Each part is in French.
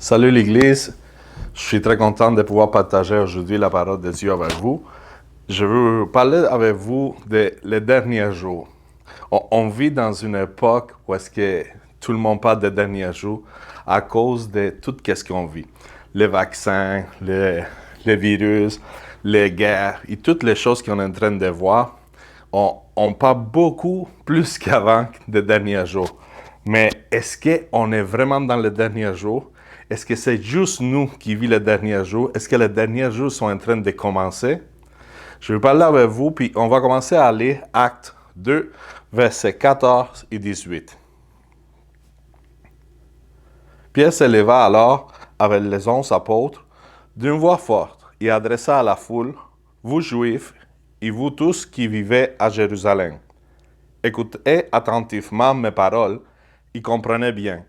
Salut l'Église, je suis très content de pouvoir partager aujourd'hui la parole de Dieu avec vous. Je veux parler avec vous les derniers jours. On vit dans une époque où est-ce que tout le monde parle des derniers jours à cause de tout ce qu'on vit. Les vaccins, les virus, les guerres et toutes les choses qu'on est en train de voir. On parle beaucoup plus qu'avant des derniers jours. Mais est-ce qu'on est vraiment dans les derniers jours? Est-ce que c'est juste nous qui vivons les derniers jours? Est-ce que les derniers jours sont en train de commencer? Je vais parler avec vous, puis on va commencer à lire Actes 2, versets 14 et 18. Pierre se leva alors avec les 11 apôtres d'une voix forte et adressa à la foule, « Vous Juifs et vous tous qui vivez à Jérusalem, écoutez attentivement mes paroles et comprenez bien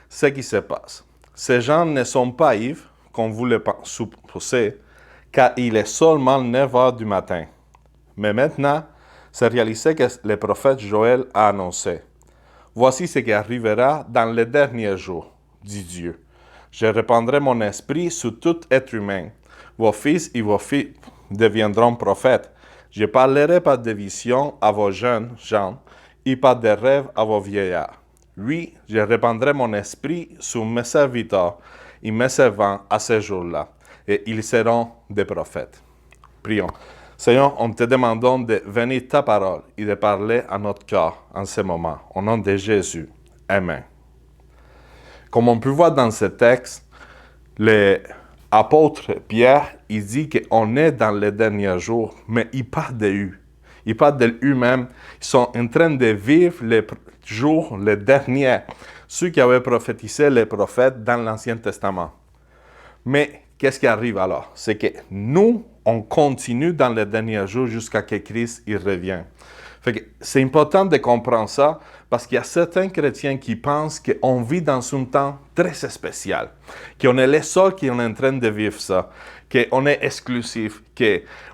ce qui se passe. Ces gens ne sont pas ivres, comme vous le supposez, car il est seulement 9 heures du matin. Mais maintenant, c'est réalisé que le prophète Joël a annoncé. Voici ce qui arrivera dans les derniers jours, dit Dieu. Je répandrai mon esprit sur tout être humain. Vos fils et vos filles deviendront prophètes. Je parlerai par des visions à vos jeunes gens et par des rêves à vos vieillards. Oui, je répandrai mon esprit sur mes serviteurs et mes servants à ce jour-là, et ils seront des prophètes. Prions. Seigneur, on te demandons de venir ta parole et de parler à notre cœur en ce moment. Au nom de Jésus. Amen. Comme on peut voir dans ce texte, l'apôtre Pierre, il dit qu'on est dans les derniers jours, mais il parle de eux. Il parle de eux-mêmes. Ils sont en train de vivre les jours, les derniers, ceux qui avaient prophétisé les prophètes dans l'Ancien Testament. Mais qu'est-ce qui arrive alors? C'est que nous, on continue dans les derniers jours jusqu'à ce que Christ il revienne. Fait que c'est important de comprendre ça parce qu'il y a certains chrétiens qui pensent qu'on vit dans un temps très spécial, qu'on est les seuls qui sont en train de vivre ça, qu'on est exclusif,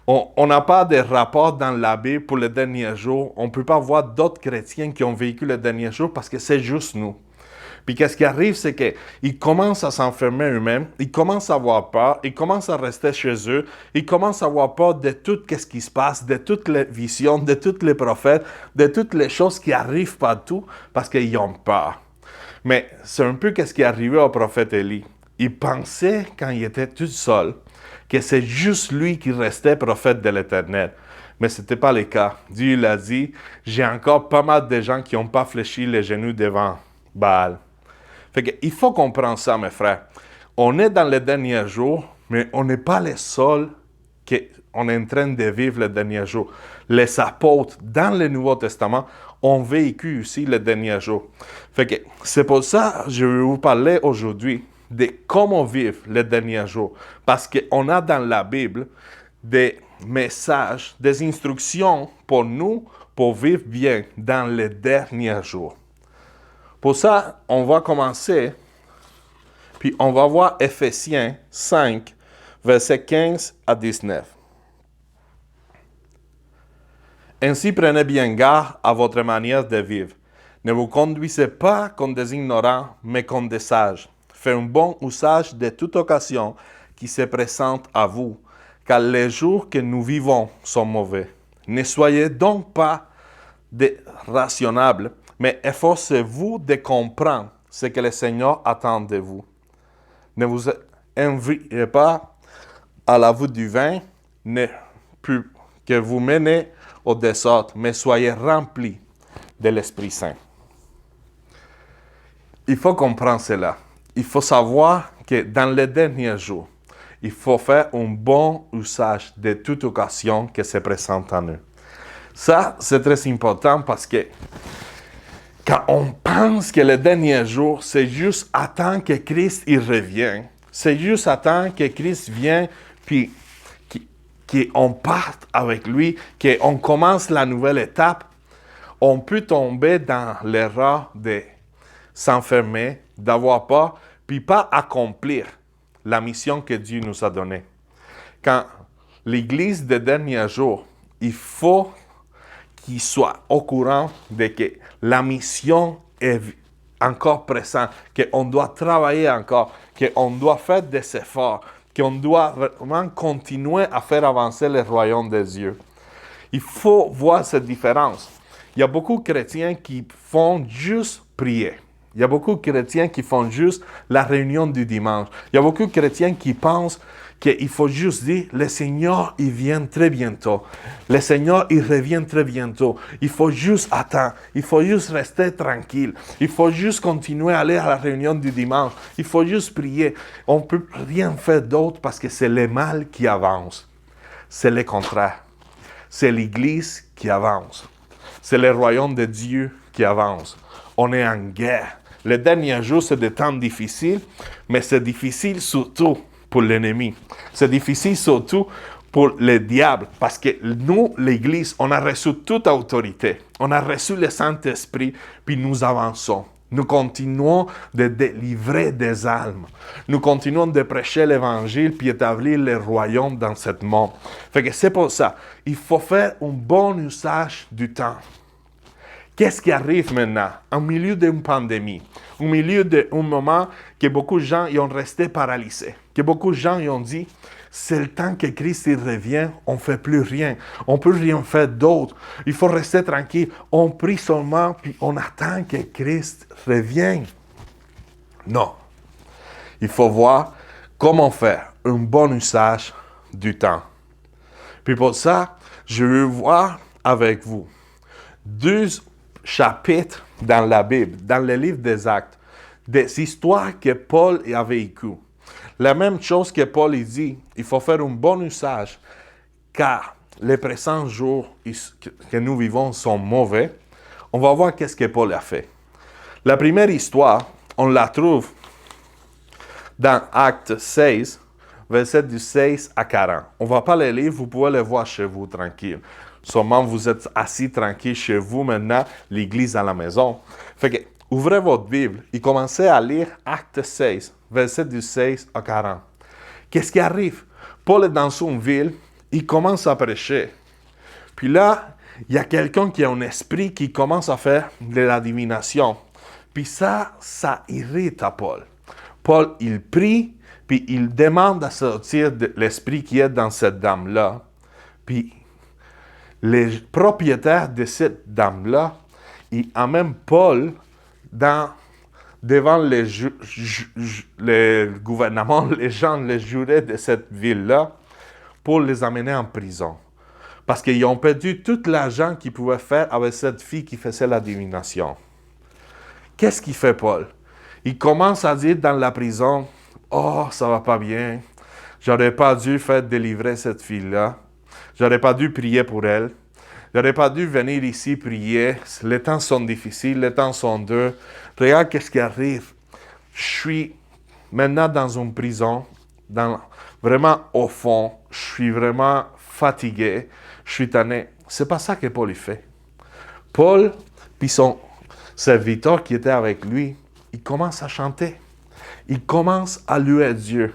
qu'on n'a pas de rapport dans la Bible pour les derniers jours. On ne peut pas voir d'autres chrétiens qui ont vécu les derniers jours parce que c'est juste nous. Puis qu'est-ce qui arrive, c'est qu'ils commencent à s'enfermer eux-mêmes, ils commencent à avoir peur, ils commencent à rester chez eux, ils commencent à avoir peur de tout ce qui se passe, de toutes les visions, de tous les prophètes, de toutes les choses qui arrivent partout, parce qu'ils ont peur. Mais c'est un peu ce qui est arrivé au prophète Élie. Il pensait, quand il était tout seul, que c'est juste lui qui restait prophète de l'Éternel. Mais ce n'était pas le cas. Dieu l'a dit, j'ai encore pas mal de gens qui n'ont pas fléchi les genoux devant Baal. Fait que, il faut comprendre ça, mes frères. On est dans les derniers jours, mais on n'est pas les seuls qui on est en train de vivre les derniers jours. Les apôtres, dans le Nouveau Testament, ont vécu aussi les derniers jours. Fait que, c'est pour ça que je vais vous parler aujourd'hui de comment vivre les derniers jours. Parce qu'on a dans la Bible des messages, des instructions pour nous, pour vivre bien dans les derniers jours. Pour ça, on va commencer, puis on va voir Éphésiens 5, versets 15 à 19. Ainsi, prenez bien garde à votre manière de vivre. Ne vous conduisez pas comme des ignorants, mais comme des sages. Faites un bon usage de toute occasion qui se présente à vous, car les jours que nous vivons sont mauvais. Ne soyez donc pas raisonnables, mais efforcez-vous de comprendre ce que le Seigneur attend de vous. Ne vous enviez pas à la vue du vin, ne plus que vous menez au désordre, mais soyez remplis de l'Esprit Saint. Il faut comprendre cela. Il faut savoir que dans les derniers jours, il faut faire un bon usage de toute occasion qui se présente à nous. Ça, c'est très important parce que quand on pense que les derniers jours, c'est juste attendre que Christ il revienne, c'est juste attendre que Christ vienne, puis qu'on parte avec lui, qu'on commence la nouvelle étape, on peut tomber dans l'erreur de s'enfermer, d'avoir peur, puis pas accomplir la mission que Dieu nous a donnée. Quand l'Église des derniers jours, il faut qu'il soit au courant de que la mission encore présent, qu'on doit travailler encore, qu'on doit faire des efforts, qu'on doit vraiment continuer à faire avancer le royaume des Dieu. Il faut voir cette différence. Il y a beaucoup de chrétiens qui font juste prier. Il y a beaucoup de chrétiens qui font juste la réunion du dimanche. Il y a beaucoup de chrétiens qui pensent qu'il faut juste dire, le Seigneur, il vient très bientôt. Le Seigneur, il revient très bientôt. Il faut juste attendre. Il faut juste rester tranquille. Il faut juste continuer à aller à la réunion du dimanche. Il faut juste prier. On ne peut rien faire d'autre parce que c'est le mal qui avance. C'est le contraire. C'est l'Église qui avance. C'est le royaume de Dieu qui avance. On est en guerre. Les derniers jours, c'est des temps difficiles, mais c'est difficile surtout pour l'ennemi. C'est difficile surtout pour le diable, parce que nous, l'Église, on a reçu toute autorité. On a reçu le Saint-Esprit, puis nous avançons. Nous continuons de délivrer des âmes. Nous continuons de prêcher l'Évangile puis établir le royaume dans ce monde. Fait que c'est pour ça, il faut faire un bon usage du temps. Qu'est-ce qui arrive maintenant, au milieu d'une pandémie, au milieu d'un moment que beaucoup de gens y ont resté paralysés, que beaucoup de gens y ont dit, c'est le temps que Christ y revient, on ne fait plus rien, on ne peut rien faire d'autre, il faut rester tranquille, on prie seulement, puis on attend que Christ revienne. Non, il faut voir comment faire un bon usage du temps. Puis pour ça, je veux voir avec vous 2 chapitres dans la Bible, dans le livre des Actes, des histoires que Paul a vécues. La même chose que Paul dit, il faut faire un bon usage, car les présents jours que nous vivons sont mauvais. On va voir qu'est-ce que Paul a fait. La première histoire, on la trouve dans Actes 16, versets du 16 à 40. On ne va pas les lire, vous pouvez les voir chez vous tranquille. Seulement, vous êtes assis tranquille chez vous maintenant, l'église à la maison. Fait que, ouvrez votre Bible et commencez à lire Acte 16, verset du 16 à 40. Qu'est-ce qui arrive? Paul est dans une ville, il commence à prêcher. Puis là, il y a quelqu'un qui a un esprit qui commence à faire de la divination. Puis ça irrite à Paul. Paul, il prie, puis il demande à sortir de l'esprit qui est dans cette dame-là. Puis les propriétaires de cette dame-là, ils amènent Paul devant le gouvernement, les gens, les jurés de cette ville-là, pour les amener en prison. Parce qu'ils ont perdu tout l'argent qu'ils pouvaient faire avec cette fille qui faisait la divination. Qu'est-ce qu'il fait, Paul? Il commence à dire dans la prison, « Oh, ça va pas bien. J'aurais pas dû faire délivrer cette fille-là. J'aurais pas dû prier pour elle. J'aurais pas dû venir ici prier. Les temps sont difficiles, les temps sont durs. Regarde qu'est-ce qui arrive. Je suis maintenant dans une prison, vraiment au fond. Je suis vraiment fatigué. Je suis tanné. » C'est pas ça que Paul y fait. Paul, puis son serviteur qui était avec lui, il commence à chanter. Il commence à louer Dieu.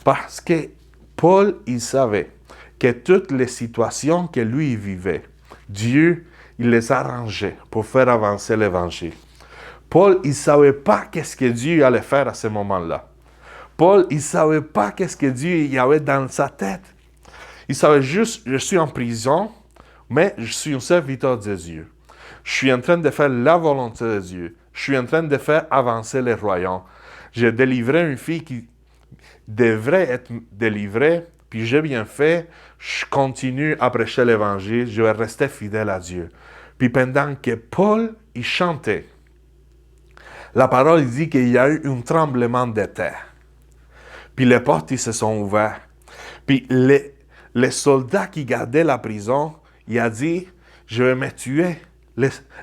Parce que Paul, il savait que toutes les situations que lui vivait, Dieu, il les arrangeait pour faire avancer l'Évangile. Paul, il ne savait pas qu'est-ce que Dieu allait faire à ce moment-là. Paul, il ne savait pas qu'est-ce que Dieu y avait dans sa tête. Il savait juste, je suis en prison, mais je suis un serviteur de Dieu. Je suis en train de faire la volonté de Dieu. Je suis en train de faire avancer le royaume. J'ai délivré une fille qui devrait être délivrée, puis j'ai bien fait. Je continue à prêcher l'Évangile. Je vais rester fidèle à Dieu. Puis pendant que Paul, il chantait, la parole dit qu'il y a eu un tremblement de terre. Puis les portes ils se sont ouvertes. Puis les soldats qui gardaient la prison, il a dit, je vais me tuer.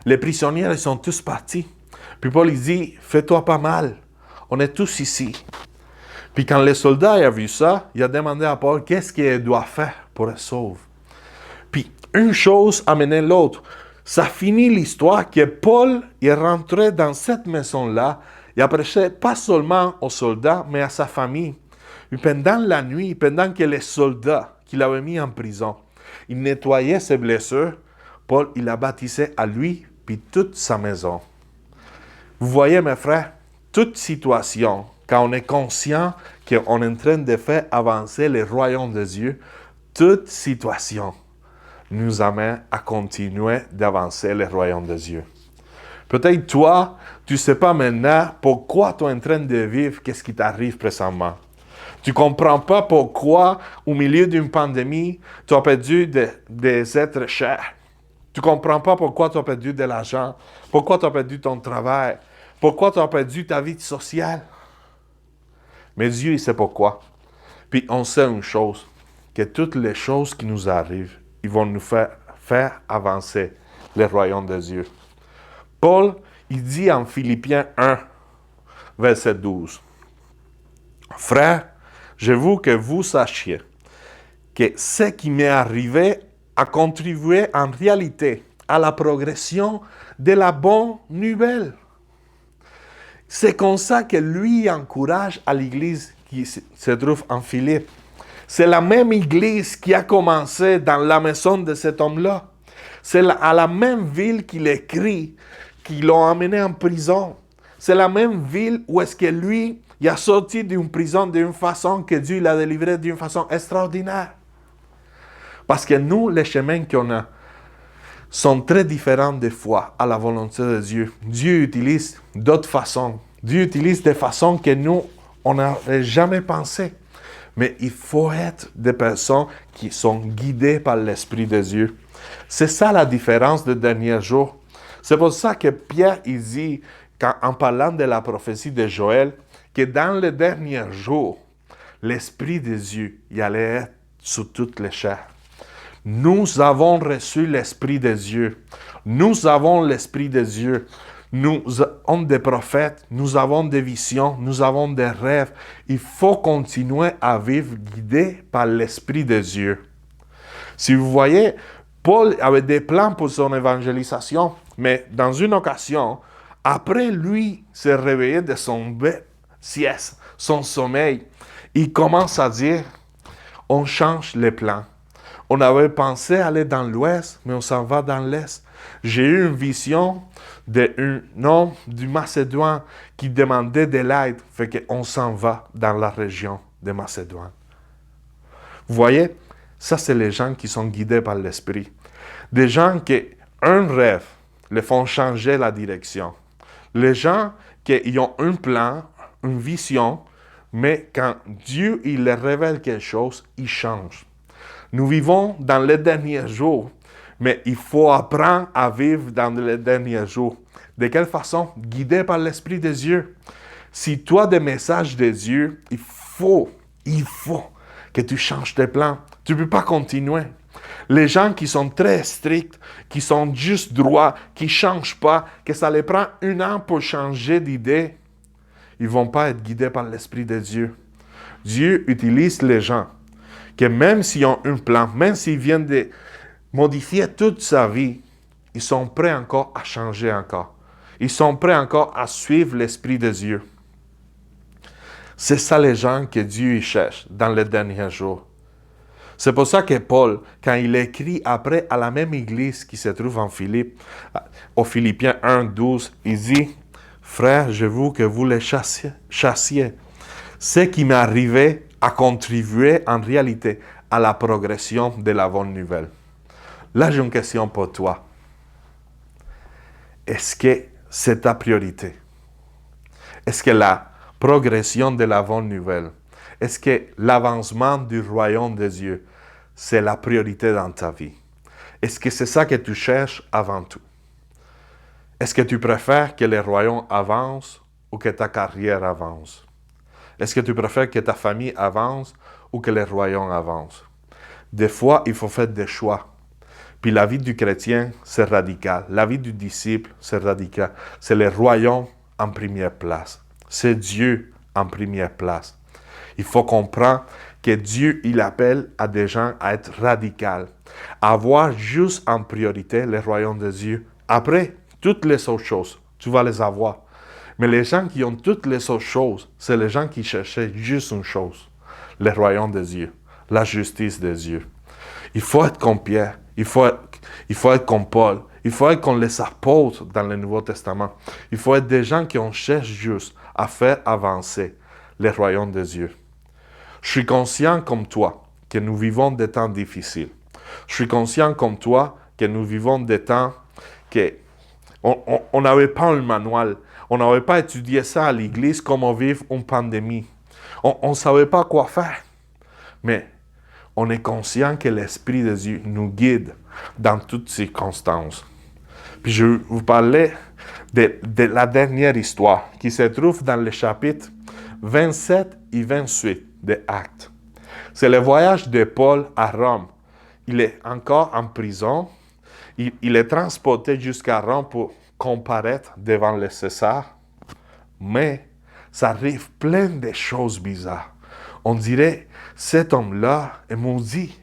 Les prisonniers, ils sont tous partis. Puis Paul, il dit, fais-toi pas mal. On est tous ici. Puis quand le soldat a vu ça, il a demandé à Paul, qu'est-ce qu'il doit faire pour être sauvé? Puis une chose a mené l'autre. Ça finit l'histoire que Paul est rentré dans cette maison-là et a prêché pas seulement aux soldats, mais à sa famille. Et pendant la nuit, pendant que les soldats qu'il avait mis en prison, ils nettoyaient ses blessures, Paul, il a baptisé à lui puis toute sa maison. Vous voyez, mes frères, toute situation, quand on est conscient qu'on est en train de faire avancer le royaume de Dieu, toute situation nous amène à continuer d'avancer le royaume de Dieu. Peut-être toi, tu ne sais pas maintenant pourquoi tu es en train de vivre, qu'est-ce qui t'arrive présentement. Tu ne comprends pas pourquoi, au milieu d'une pandémie, tu as perdu des êtres chers. Tu ne comprends pas pourquoi tu as perdu de l'argent, pourquoi tu as perdu ton travail, pourquoi tu as perdu ta vie sociale. Mais Dieu, il sait pourquoi. Puis on sait une chose, que toutes les choses qui nous arrivent, ils vont nous faire avancer le royaume de Dieu. Paul, il dit en Philippiens 1, verset 12, « Frères, je veux que vous sachiez que ce qui m'est arrivé a contribué en réalité à la progression de la bonne nouvelle. » C'est comme ça que lui encourage à l'église qui se trouve en Philippe. C'est la même église qui a commencé dans la maison de cet homme-là. C'est à la même ville qu'il écrit, qu'ils l'ont amené en prison. C'est la même ville où est-ce que lui, il a sorti d'une prison d'une façon que Dieu l'a délivré d'une façon extraordinaire. Parce que nous, les chemins qu'on a sont très différents des fois à la volonté de Dieu. Dieu utilise d'autres façons. Dieu utilise des façons que nous, on n'aurait jamais pensé. Mais il faut être des personnes qui sont guidées par l'Esprit de Dieu. C'est ça la différence des derniers jours. C'est pour ça que Pierre, il dit, en parlant de la prophétie de Joël, que dans les derniers jours, l'Esprit de Dieu, il allait être sur toutes les chairs. Nous avons reçu l'Esprit de Dieu. Nous avons l'Esprit de Dieu. Nous avons des prophètes, nous avons des visions, nous avons des rêves. Il faut continuer à vivre guidé par l'Esprit de Dieu. Si vous voyez, Paul avait des plans pour son évangélisation, mais dans une occasion, après lui se réveiller de son sieste, son sommeil, il commence à dire, on change les plans. On avait pensé aller dans l'ouest, mais on s'en va dans l'est. J'ai eu une vision d'un homme du Macédoine qui demandait de l'aide. Fait qu'on s'en va dans la région de Macédoine. Vous voyez, ça c'est les gens qui sont guidés par l'Esprit. Des gens qui, un rêve, les font changer la direction. Les gens qui ont un plan, une vision, mais quand Dieu il leur révèle quelque chose, ils changent. Nous vivons dans les derniers jours, mais il faut apprendre à vivre dans les derniers jours. De quelle façon? Guidé par l'Esprit de Dieu. Si tu as des messages de Dieu, il faut que tu changes tes plans. Tu ne peux pas continuer. Les gens qui sont très stricts, qui sont juste droits, qui ne changent pas, que ça les prend 1 an pour changer d'idée, ils ne vont pas être guidés par l'Esprit de Dieu. Dieu utilise les gens que même s'ils ont un plan, même s'ils viennent de modifier toute sa vie, ils sont prêts encore à changer encore. Ils sont prêts encore à suivre l'Esprit de Dieu. C'est ça les gens que Dieu cherche dans les derniers jours. C'est pour ça que Paul, quand il écrit après à la même église qui se trouve en Philippe, aux Philippiens 1, 12, il dit, « Frères, je veux que vous les chassiez. Ce qui m'est arrivé a contribué en réalité à la progression de la bonne nouvelle. » Là, j'ai une question pour toi. Est-ce que c'est ta priorité? Est-ce que la progression de la bonne nouvelle, est-ce que l'avancement du royaume de Dieu, c'est la priorité dans ta vie? Est-ce que c'est ça que tu cherches avant tout? Est-ce que tu préfères que le royaume avance ou que ta carrière avance? Est-ce que tu préfères que ta famille avance ou que le royaume avance? Des fois, il faut faire des choix. Puis la vie du chrétien, c'est radical. La vie du disciple, c'est radical. C'est le royaume en première place. C'est Dieu en première place. Il faut comprendre que Dieu, il appelle à des gens à être radicaux, à avoir juste en priorité le royaume de Dieu. Après, toutes les autres choses, tu vas les avoir. Mais les gens qui ont toutes les autres choses, c'est les gens qui cherchaient juste une chose, le royaume de Dieu, la justice de Dieu. Il faut être comme Pierre, il faut être comme Paul, Il faut être comme les apôtres dans le Nouveau Testament. Il faut être des gens qui on cherche juste à faire avancer le royaume de Dieu. Je suis conscient comme toi que nous vivons des temps difficiles. Je suis conscient comme toi que nous vivons des temps que on n'avait pas le manuel. On n'avait pas étudié ça à l'église, comment vivre une pandémie. On ne savait pas quoi faire. Mais on est conscient que l'Esprit de Dieu nous guide dans toutes circonstances. Puis je vais vous parler de la dernière histoire qui se trouve dans les chapitres 27 et 28 des Actes. C'est le voyage de Paul à Rome. Il est encore en prison. Il est transporté jusqu'à Rome pour comparaître devant le César. Mais ça arrive plein de choses bizarres. On dirait, cet homme-là est maudit.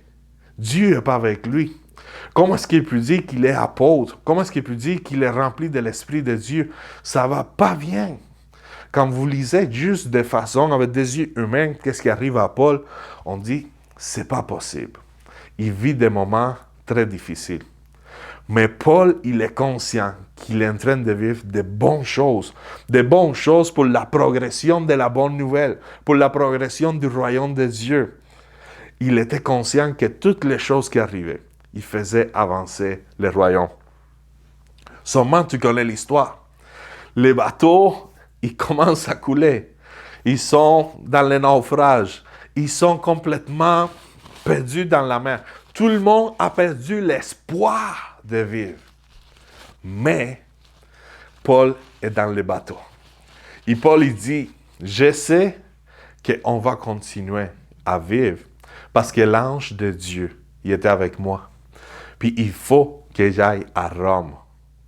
Dieu n'est pas avec lui. Comment est-ce qu'il peut dire qu'il est apôtre? Comment est-ce qu'il peut dire qu'il est rempli de l'Esprit de Dieu? Ça ne va pas bien. Quand vous lisez juste de façon, avec des yeux humains, qu'est-ce qui arrive à Paul? On dit, c'est pas possible. Il vit des moments très difficiles. Mais Paul, il est conscient qu'il est en train de vivre de bonnes choses pour la progression de la bonne nouvelle, pour la progression du royaume de Dieu. Il était conscient que toutes les choses qui arrivaient, il faisait avancer le royaume. Seulement, tu connais l'histoire. Les bateaux, ils commencent à couler. Ils sont dans le naufrage. Ils sont complètement perdus dans la mer. Tout le monde a perdu l'espoir de vivre. Mais Paul est dans le bateau. Et Paul, il dit, je sais qu'on va continuer à vivre parce que l'ange de Dieu, il était avec moi. Puis il faut que j'aille à Rome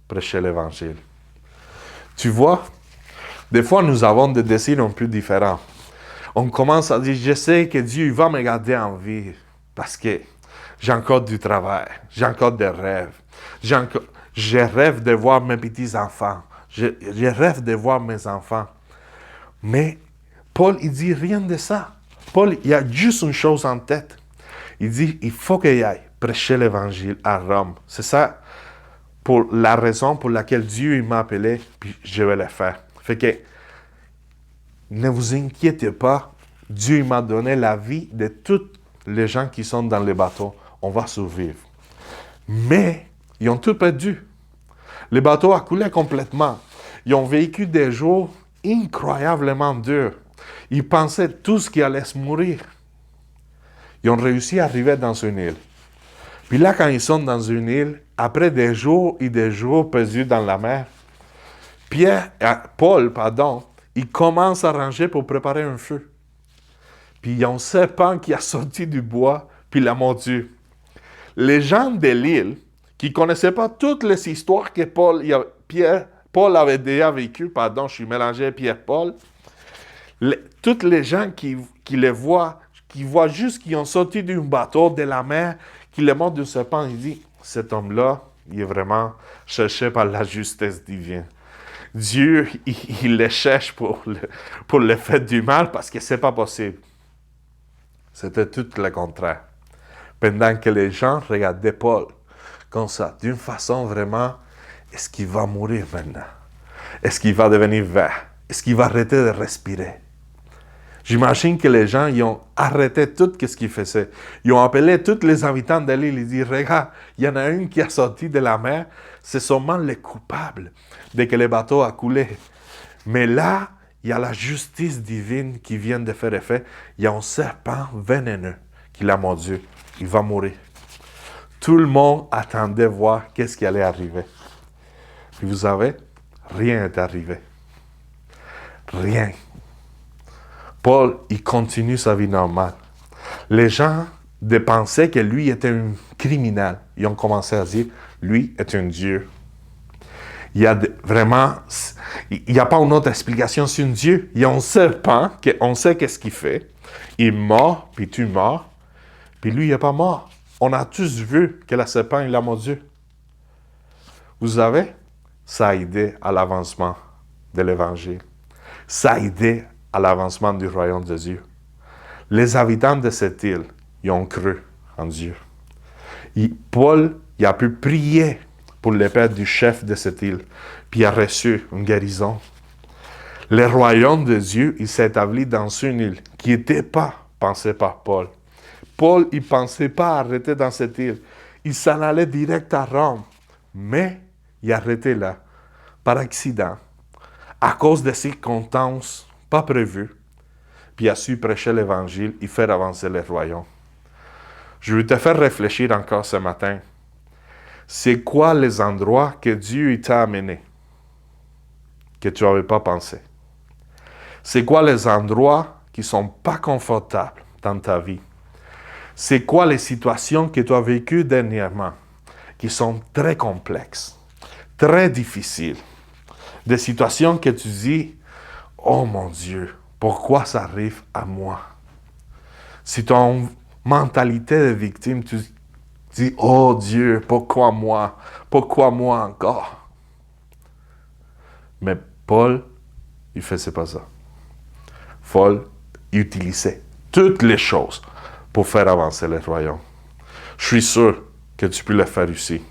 prêcher l'Évangile. Tu vois, des fois, nous avons des désirs un peu différents. On commence à dire, je sais que Dieu va me garder en vie parce que j'ai encore du travail, j'ai encore des rêves. Je rêve de voir mes petits-enfants. Je rêve de voir mes enfants. Mais Paul, il dit rien de ça. Paul, il a juste une chose en tête. Il dit, il faut qu'il aille prêcher l'Évangile à Rome. C'est ça pour la raison pour laquelle Dieu m'a appelé, puis je vais le faire. Fait que, ne vous inquiétez pas, Dieu m'a donné la vie de tous les gens qui sont dans les bateaux. On va survivre. Mais, ils ont tout perdu. Le bateau a coulé complètement. Ils ont vécu des jours incroyablement durs. Ils pensaient tous qu'ils allaient se mourir. Ils ont réussi à arriver dans une île. Puis là, quand ils sont dans une île, après des jours et des jours perdus dans la mer, Paul, il commence à ranger pour préparer un feu. Puis il y a un serpent qui a sorti du bois, puis il l'a mordu. Les gens de l'île, qui ne connaissaient pas toutes les histoires que Paul avait déjà vécues, je suis mélangé Pierre-Paul, toutes les gens qui les voient, qui voient juste qu'ils ont sorti d'un bateau de la mer, qui le montrent du serpent, ils disent, cet homme-là, il est vraiment cherché par la justesse divine. Dieu, il le cherche pour le faire du mal parce que c'est pas possible. C'était tout le contraire. Pendant que les gens regardaient Paul comme ça, d'une façon vraiment, est-ce qu'il va mourir maintenant? Est-ce qu'il va devenir vert? Est-ce qu'il va arrêter de respirer? J'imagine que les gens ils ont arrêté tout ce qu'ils faisaient. Ils ont appelé tous les habitants de l'île et dit, regarde, il y en a un qui a sorti de la mer, c'est seulement le coupable de que le bateau a coulé. Mais là, il y a la justice divine qui vient de faire effet. Il y a un serpent vénéneux qui l'a mordu. Il va mourir. Tout le monde attendait voir qu'est-ce qui allait arriver. Puis vous savez, rien n'est arrivé. Rien. Paul, il continue sa vie normale. Les gens pensaient que lui était un criminel. Ils ont commencé à dire, lui est un Dieu. Il y a vraiment, il n'y a pas une autre explication sur un Dieu. Il y a un serpent, on sait qu'est-ce qu'il fait. Il mord, puis tu mords. Puis lui, il n'est pas mort. On a tous vu que le serpent, il a mordu. Vous savez, ça a aidé à l'avancement de l'Évangile. Ça a aidé à l'avancement du royaume de Dieu. Les habitants de cette île, ils ont cru en Dieu. Paul, il a pu prier pour l'épée du chef de cette île, puis il a reçu une guérison. Le royaume de Dieu, il s'est établi dans une île qui n'était pas pensée par Paul. Paul, il ne pensait pas arrêter dans cette île. Il s'en allait direct à Rome. Mais il a arrêté là, par accident, à cause de circonstances pas prévues. Puis il a su prêcher l'Évangile et faire avancer le royaume. Je vais te faire réfléchir encore ce matin. C'est quoi les endroits que Dieu t'a amenés, que tu n'avais pas pensé? C'est quoi les endroits qui ne sont pas confortables dans ta vie? C'est quoi les situations que tu as vécues dernièrement, qui sont très complexes, très difficiles? Des situations que tu dis, oh mon Dieu, pourquoi ça arrive à moi? Si tu as une mentalité de victime, tu dis, oh Dieu, pourquoi moi? Pourquoi moi encore? Mais Paul, il ne faisait pas ça. Paul utilisait toutes les choses pour faire avancer le royaume. Je suis sûr que tu peux le faire aussi.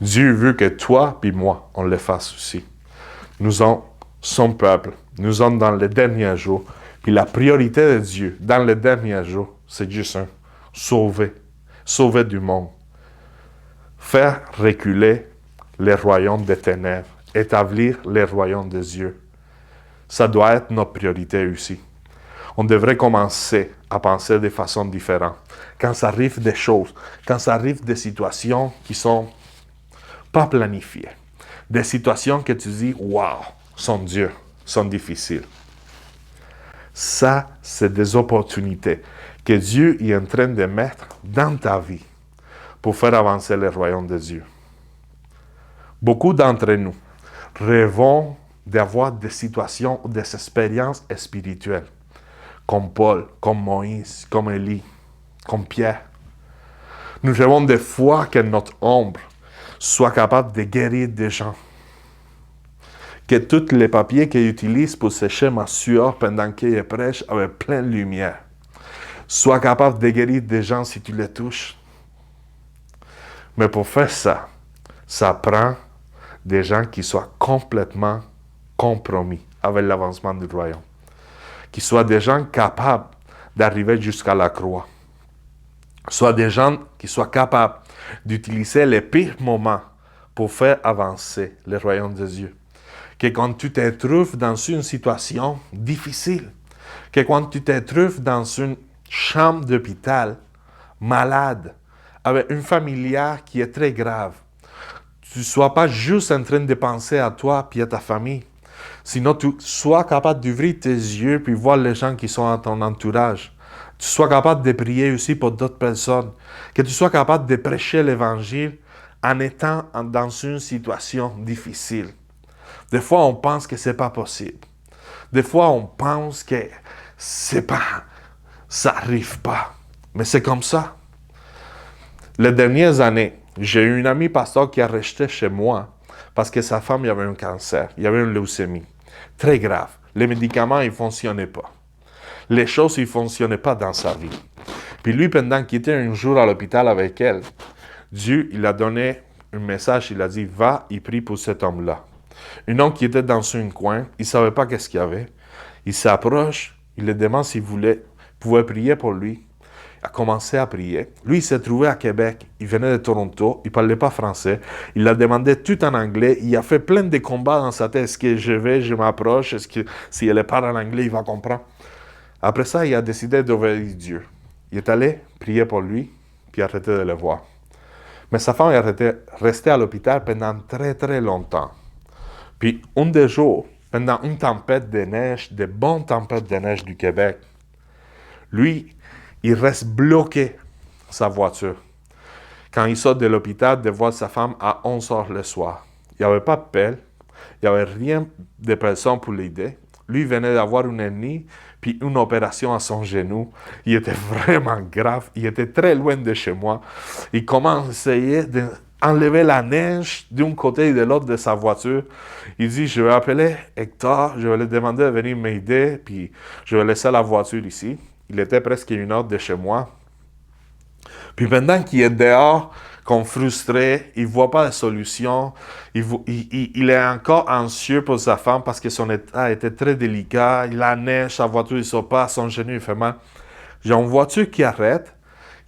Dieu veut que toi et moi, on le fasse aussi. Nous sommes son peuple. Nous sommes dans les derniers jours. Puis la priorité de Dieu dans les derniers jours, c'est juste un. Sauver du monde. Faire reculer les royaumes des ténèbres. Établir les royaumes de Dieu. Ça doit être notre priorité aussi. On devrait commencer à penser de façon différente. Quand ça arrive des choses, quand ça arrive des situations qui sont pas planifiées, des situations que tu dis, wow, sont dures, sont difficiles. Ça, c'est des opportunités que Dieu est en train de mettre dans ta vie pour faire avancer le royaume de Dieu. Beaucoup d'entre nous rêvons d'avoir des situations ou des expériences spirituelles, comme Paul, comme Moïse, comme Élie, comme Pierre. Nous rêvons des fois que notre ombre soit capable de guérir des gens. Que tous les papiers qu'il utilise pour sécher ma sueur pendant qu'il prêche avec plein de lumière soient capables de guérir des gens si tu les touches. Mais pour faire ça, ça prend des gens qui soient complètement compromis avec l'avancement du royaume. Qui soient des gens capables d'arriver jusqu'à la croix. Soit des gens qui soient capables d'utiliser les pires moments pour faire avancer le royaume de Dieu. Que quand tu te trouves dans une situation difficile, que quand tu te trouves dans une chambre d'hôpital, malade, avec une familière qui est très grave, tu ne sois pas juste en train de penser à toi et à ta famille, sinon tu sois capable d'ouvrir tes yeux puis voir les gens qui sont à ton entourage. Tu sois capable de prier aussi pour d'autres personnes. Que tu sois capable de prêcher l'Évangile en étant dans une situation difficile. Des fois, on pense que c'est pas possible. Des fois, on pense que ça n'arrive pas. Mais c'est comme ça. Les dernières années, j'ai eu une amie pasteur qui a resté chez moi parce que sa femme avait un cancer, il y avait une leucémie. Très grave. Les médicaments, ils ne fonctionnaient pas. Les choses, ils ne fonctionnaient pas dans sa vie. Puis lui, pendant qu'il était un jour à l'hôpital avec elle, Dieu, il a donné un message, il a dit, va, il prie pour cet homme-là. Un homme qui était dans un coin, il ne savait pas qu'est-ce qu'il y avait. Il s'approche, il lui demande s'il pouvait prier pour lui. Il a commencé à prier. Lui, il s'est trouvé à Québec. Il venait de Toronto. Il ne parlait pas français. Il a demandé tout en anglais. Il a fait plein de combats dans sa tête. Est-ce que je m'approche? Est-ce que si elle parle en anglais, il va comprendre? Après ça, il a décidé d'obéir Dieu. Il est allé prier pour lui, puis arrêter de le voir. Mais sa femme est restée à l'hôpital pendant très, très longtemps. Puis, un des jours, pendant une tempête de neige, de bonnes tempêtes de neige du Québec, lui, il reste bloqué sa voiture. Quand il sort de l'hôpital, de voir sa femme à 11 heures le soir. Il n'y avait pas de pelle, il n'y avait rien de personne pour l'aider. Lui venait d'avoir une hernie, puis une opération à son genou. Il était vraiment grave. Il était très loin de chez moi. Il commence à essayer d'enlever la neige d'un côté et de l'autre de sa voiture. Il dit, je vais appeler Hector, je vais lui demander de venir m'aider, puis je vais laisser la voiture ici. Il était presque 1 heure de chez moi. Puis pendant qu'il est dehors, comme frustré, il ne voit pas de solution, il est encore anxieux pour sa femme parce que son état était très délicat, il a neige, sa voiture ne sort pas, son genou il fait mal. J'ai une voiture qui arrête,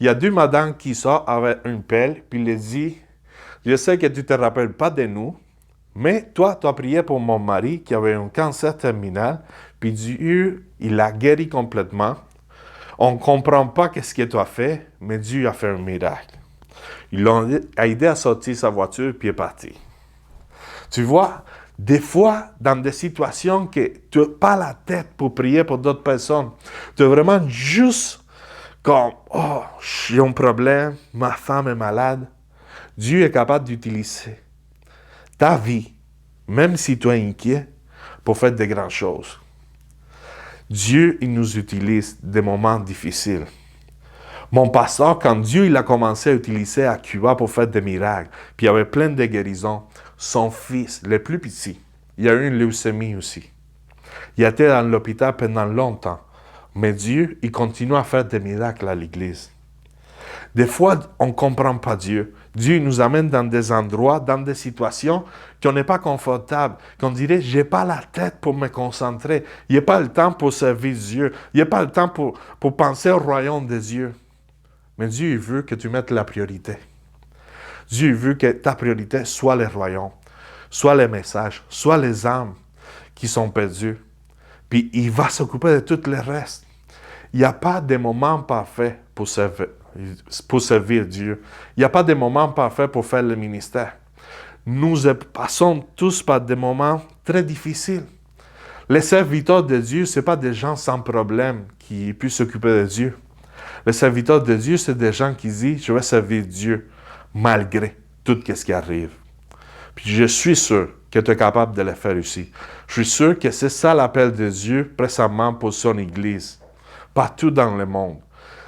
il y a deux madames qui sortent avec une pelle, puis il les dit, je sais que tu ne te rappelles pas de nous, mais toi, tu as prié pour mon mari qui avait un cancer terminal, puis Dieu, il l'a guéri complètement. On ne comprend pas ce que tu as fait, mais Dieu a fait un miracle. Ils l'ont aidé à sortir sa voiture, puis il est parti. Tu vois, des fois, dans des situations que tu n'as pas la tête pour prier pour d'autres personnes, tu es vraiment juste comme, oh, j'ai un problème, ma femme est malade. Dieu est capable d'utiliser ta vie, même si tu es inquiet, pour faire de grandes choses. Dieu, il nous utilise des moments difficiles. Mon pasteur, quand Dieu il a commencé à utiliser à Cuba pour faire des miracles, puis il y avait plein de guérisons, son fils, le plus petit, il a eu une leucémie aussi. Il était dans l'hôpital pendant longtemps, mais Dieu, il continue à faire des miracles à l'Église. Des fois, on ne comprend pas Dieu. Dieu nous amène dans des endroits, dans des situations qu'on n'est pas confortable, qu'on dirait, je n'ai pas la tête pour me concentrer, il n'y a pas le temps pour servir Dieu, il n'y a pas le temps pour penser au royaume de Dieu. Mais Dieu veut que tu mettes la priorité. Dieu veut que ta priorité soit le royaume, soit les messages, soit les âmes qui sont perdues. Puis il va s'occuper de tout le reste. Il n'y a pas de moment parfait pour servir Dieu. Il n'y a pas de moment parfait pour faire le ministère. Nous passons tous par des moments très difficiles. Les serviteurs de Dieu, ce n'est pas des gens sans problème qui puissent s'occuper de Dieu. Les serviteurs de Dieu, c'est des gens qui disent, je vais servir Dieu malgré tout ce qui arrive. Puis je suis sûr que tu es capable de le faire aussi. Je suis sûr que c'est ça l'appel de Dieu précisément pour son Église, partout dans le monde.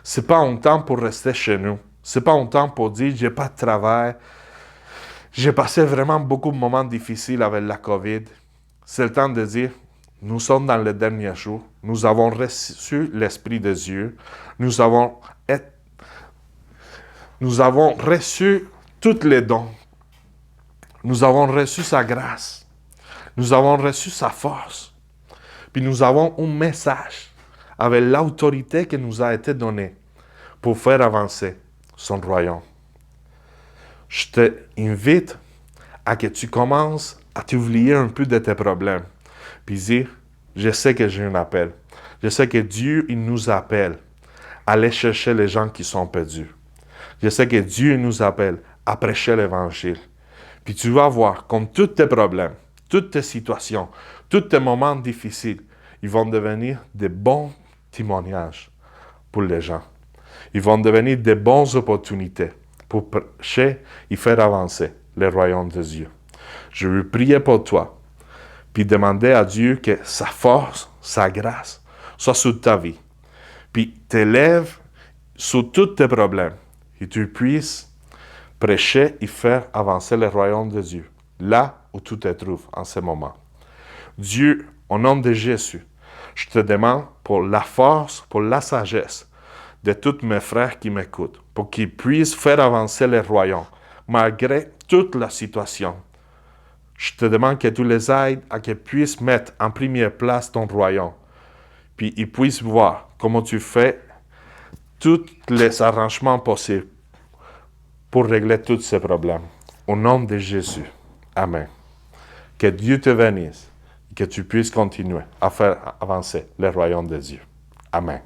Ce n'est pas un temps pour rester chez nous. Ce n'est pas un temps pour dire, j'ai pas de travail. J'ai passé vraiment beaucoup de moments difficiles avec la COVID. C'est le temps de dire, nous sommes dans les derniers jours. Nous avons reçu l'Esprit de Dieu. Nous avons reçu tous les dons. Nous avons reçu sa grâce. Nous avons reçu sa force. Puis nous avons un message avec l'autorité qui nous a été donnée pour faire avancer son royaume. Je t'invite à que tu commences à t'oublier un peu de tes problèmes. Puis dire, je sais que j'ai un appel. Je sais que Dieu, il nous appelle à aller chercher les gens qui sont perdus. Je sais que Dieu nous appelle à prêcher l'Évangile. Puis tu vas voir, comme tous tes problèmes, toutes tes situations, tous tes moments difficiles, ils vont devenir des bons témoignages pour les gens. Ils vont devenir des bonnes opportunités pour prêcher et faire avancer le royaume de Dieu. Je veux prier pour toi, puis demander à Dieu que sa force, sa grâce, soit sur ta vie. Puis t'élève sur tous tes problèmes et tu puisses prêcher et faire avancer le royaume de Dieu, là où tu te trouves en ce moment. Dieu, au nom de Jésus, je te demande pour la force, pour la sagesse de tous mes frères qui m'écoutent, pour qu'ils puissent faire avancer le royaume, malgré toute la situation. Je te demande que tu les aides à qu'ils puissent mettre en première place ton royaume, puis ils puissent voir comment tu fais tous les arrangements possibles pour régler tous ces problèmes. Au nom de Jésus. Amen. Que Dieu te bénisse et que tu puisses continuer à faire avancer le royaume de Dieu. Amen.